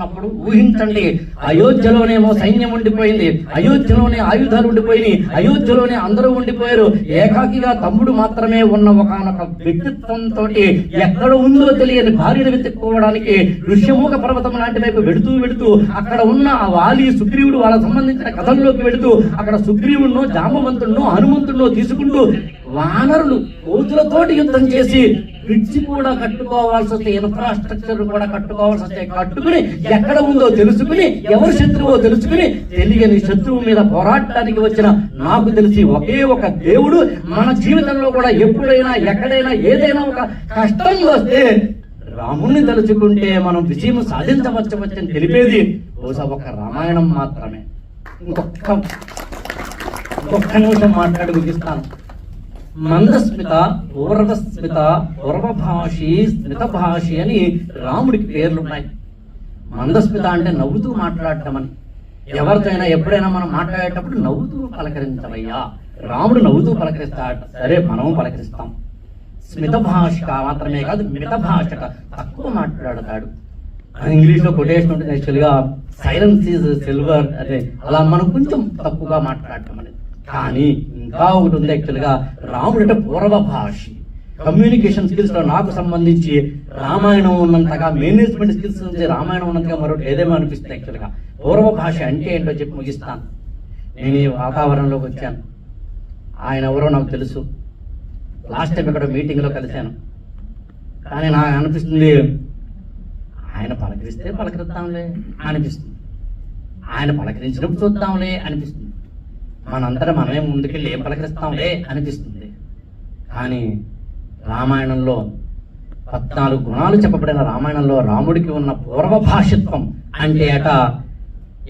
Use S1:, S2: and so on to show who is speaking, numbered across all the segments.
S1: చేస్తున్నప్పుడు ఊహించండి, అయోధ్యలోనేమో సైన్యం ఉండిపోయింది, అయోధ్యలోనే ఆయుధాలు ఉండిపోయినాయి, అయోధ్యలోనే అందరూ ఉండిపోయారు. ఏకాకిగా తమ్ముడు మాత్రమే ఉన్న ఒకనొక వ్యక్తిత్వంతో ఎక్కడ ఉందో తెలియని భార్యను వెతుక్కోవడానికి ఋష్యమూక పర్వతం లాంటి వైపు వెడుతూ అక్కడ ఉన్న ఆ వాలి సుగ్రీవుడు వాళ్ళకి సంబంధించిన కథల్లోకి వెళుతూ అక్కడ సుగ్రీవుడినో జాంబవంతుడినో హనుమంతుడినో తీసుకుంటూ వానరులు కోతులతోటి యుద్ధం చేసి బ్రిడ్జి కూడా కట్టుకోవాల్సి వస్తే, ఇన్ఫ్రాస్ట్రక్చర్ కూడా కట్టుకోవాల్సి వస్తే కట్టుకుని ఎక్కడ ఉందో తెలుసుకుని ఎవరు శత్రువో తెలుసుకుని తెలియని శత్రువు మీద పోరాటానికి వచ్చిన నాకు తెలిసి ఒకే ఒక దేవుడు. మన జీవితంలో కూడా ఎప్పుడైనా ఎక్కడైనా ఏదైనా ఒక కష్టం వస్తే రాముణ్ణి తలుచుకుంటే మనం విజయం సాధించవచ్చని తెలిపేది బహుశా ఒక రామాయణం మాత్రమే. ఇంకొక నిమిషం మాట్లాడి ముగిస్తాను. మందస్మిత, పూర్వస్మిత, పూర్వభాషి, స్మితభాషి అని రాముడికి పేర్లున్నాయి. మందస్మిత అంటే నవ్వుతూ మాట్లాడటం అని. ఎవరితో అయినా ఎప్పుడైనా మనం మాట్లాడేటప్పుడు నవ్వుతూ పలకరించవయ్యా. రాముడు నవ్వుతూ పలకరిస్తాడు, సరే మనము పలకరిస్తాం. స్మిత భాష మాత్రమే కాదు, మిత భాష తక్కువ మాట్లాడతాడు. ఇంగ్లీష్ లో కొటేషన్ ఉంటుంది యాక్చువల్గా, సైలెన్స్ ఈజ్ సిల్వర్. అదే అలా మనం కొంచెం తక్కువగా మాట్లాడటం అనేది. కానీ ఇంకా ఒకటి ఉంది యాక్చువల్గా, రాముడు అంటే పూర్వ భాషి. కమ్యూనికేషన్ స్కిల్స్ లో నాకు సంబంధించి రామాయణం ఉన్నంతగా, మేనేజ్మెంట్ స్కిల్స్ నుంచి రామాయణం ఉన్నంతగా మరొకటి ఏదేమో అనిపిస్తుంది యాక్చువల్గా. పూర్వ భాష అంటే ఏంటో చెప్పి ముగిస్తాను. నేను ఈ వాతావరణంలోకి వచ్చాను. ఆయన ఎవరో నాకు తెలుసు. లాస్ట్ టైం ఇక్కడ మీటింగ్లో కలిశాను. కానీ నాకు అనిపిస్తుంది, ఆయన పలకరిస్తే పలకరిద్దాంలే అనిపిస్తుంది, ఆయన పలకరించినప్పుడు చూద్దాంలే అనిపిస్తుంది, మనంతటా మనమే ముందుకెళ్ళి ఏం పలకరిస్తాంలే అనిపిస్తుంది. కానీ రామాయణంలో 14 గుణాలు చెప్పబడిన రామాయణంలో రాముడికి ఉన్న పూర్వభాషిత్వం అంటే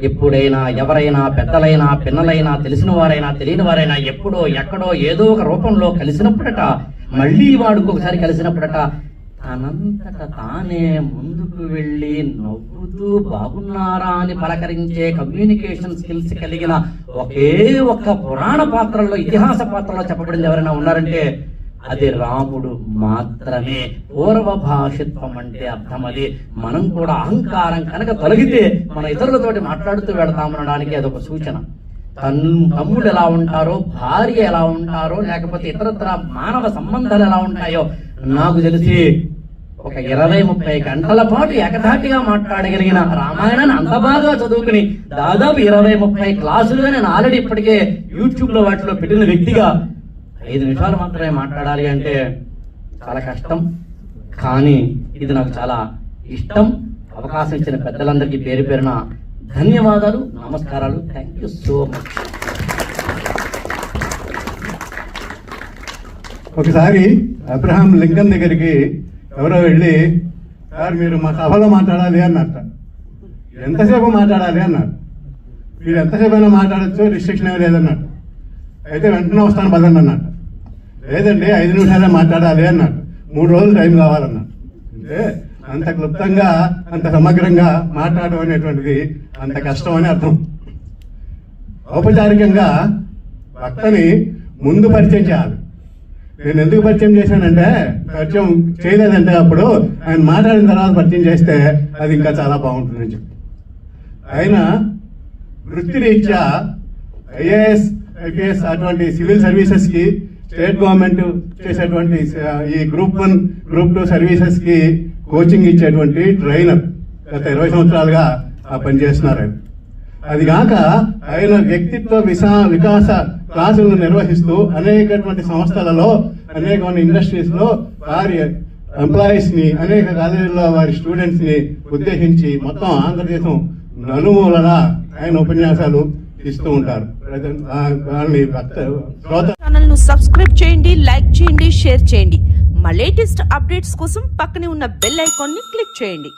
S1: ఎప్పుడైనా ఎవరైనా, పెద్దలైనా పిన్నలైనా, తెలిసిన వారైనా తెలియని వారైనా ఎప్పుడో ఎక్కడో ఏదో ఒక రూపంలో కలిసినప్పుడట, మళ్ళీ వాడికి ఒకసారి కలిసినప్పుడట తనంతట తానే ముందుకు వెళ్ళి నవ్వుతూ బాగున్నారా అని పలకరించే కమ్యూనికేషన్ స్కిల్స్ కలిగిన ఒకే ఒక్క పురాణ పాత్రలో, ఇతిహాస పాత్రలో చెప్పబడింది ఎవరైనా ఉన్నారంటే అది రాముడు మాత్రమే. పూర్వ భాషిత్వం అంటే అర్థం అది. మనం కూడా అహంకారం కనుక తొలగితే మన ఇతరులతోటి మాట్లాడుతూ వెళతామనడానికి అదొక సూచన. తమ్ముడు ఎలా ఉంటారో, భార్య ఎలా ఉంటారో, లేకపోతే ఇతరత్ర మానవ సంబంధాలు ఎలా ఉంటాయో నాకు తెలిసి ఒక 20-30 గంటల పాటు ఏకధాటిగా మాట్లాడగలిగిన, రామాయణాన్ని అంత బాగా చదువుకుని దాదాపు 20-30 క్లాసులుగా నేను ఆల్రెడీ ఇప్పటికే యూట్యూబ్ లో వాటిలో పెట్టిన వ్యక్తిగా 5 నిమిషాలు మాత్రమే మాట్లాడాలి అంటే చాలా కష్టం. కానీ ఇది నాకు చాలా ఇష్టం. అవకాశం ఇచ్చిన పెద్దలందరికీ పేరు పేరున ధన్యవాదాలు, నమస్కారాలు. Thank you so much.
S2: ఒకసారి అబ్రహాం లింకన్ దగ్గరికి ఎవరో వెళ్ళి, సార్ మీరు మా సభలో మాట్లాడాలి అన్నట్ట. ఎంతసేపు మాట్లాడాలి అన్నారు. మీరు ఎంతసేపు అయినా మాట్లాడచ్చు, రిస్ట్రిక్షన్ ఏమీ లేదన్నట్టు. అయితే వెంటనే వస్తాను పదండి అన్నట్టు. లేదండి 5 నిమిషాలే మాట్లాడాలి అన్నట్టు. 3 రోజులు టైం కావాలన్నట్టు. అంటే అంత క్లుప్తంగా, అంత సమగ్రంగా మాట్లాడడం అనేటువంటిది అంత కష్టం అని అర్థం. ఔపచారికంగా వక్తని ముందు పరిచయం చేయాలి. నేను ఎందుకు పరిచయం చేశానంటే, పరిచయం చేయలేదంటే అప్పుడు ఆయన మాట్లాడిన తర్వాత పరిచయం చేస్తే అది ఇంకా చాలా బాగుంటుందని చెప్పి. ఆయన వృత్తిరీత్యా ఐఏఎస్, ఐపీఎస్ అటువంటి సివిల్ సర్వీసెస్కి, స్టేట్ గవర్నమెంట్ చేసేటువంటి ఈ గ్రూప్ 1, గ్రూప్ 2 సర్వీసెస్కి కోచింగ్ ఇచ్చేటువంటి ట్రైనర్. గత 20 సంవత్సరాలుగా పనిచేస్తున్నారు ఆయన. అది కాక ఆయన వ్యక్తిత్వ వికాస క్లాసులను నిర్వహిస్తూ అనేకటువంటి సంస్థలలో, అనేకమైన ఇండస్ట్రీస్లో వారి ఎంప్లాయీస్ని, అనేక కాలేజీల్లో వారి స్టూడెంట్స్ని ఉద్దేశించి మొత్తం ఆంధ్రదేశం నలుమూలలా ఆయన ఉపన్యాసాలు ఇస్తూ ఉంటారు.
S3: ఛానల్ ను సబ్స్క్రైబ్ చేయండి, లైక్ చేయండి, షేర్ చేయండి. మా లేటెస్ట్ అప్డేట్స్ కోసం పక్కనే ఉన్న బెల్ ఐకాన్ ని క్లిక్ చేయండి.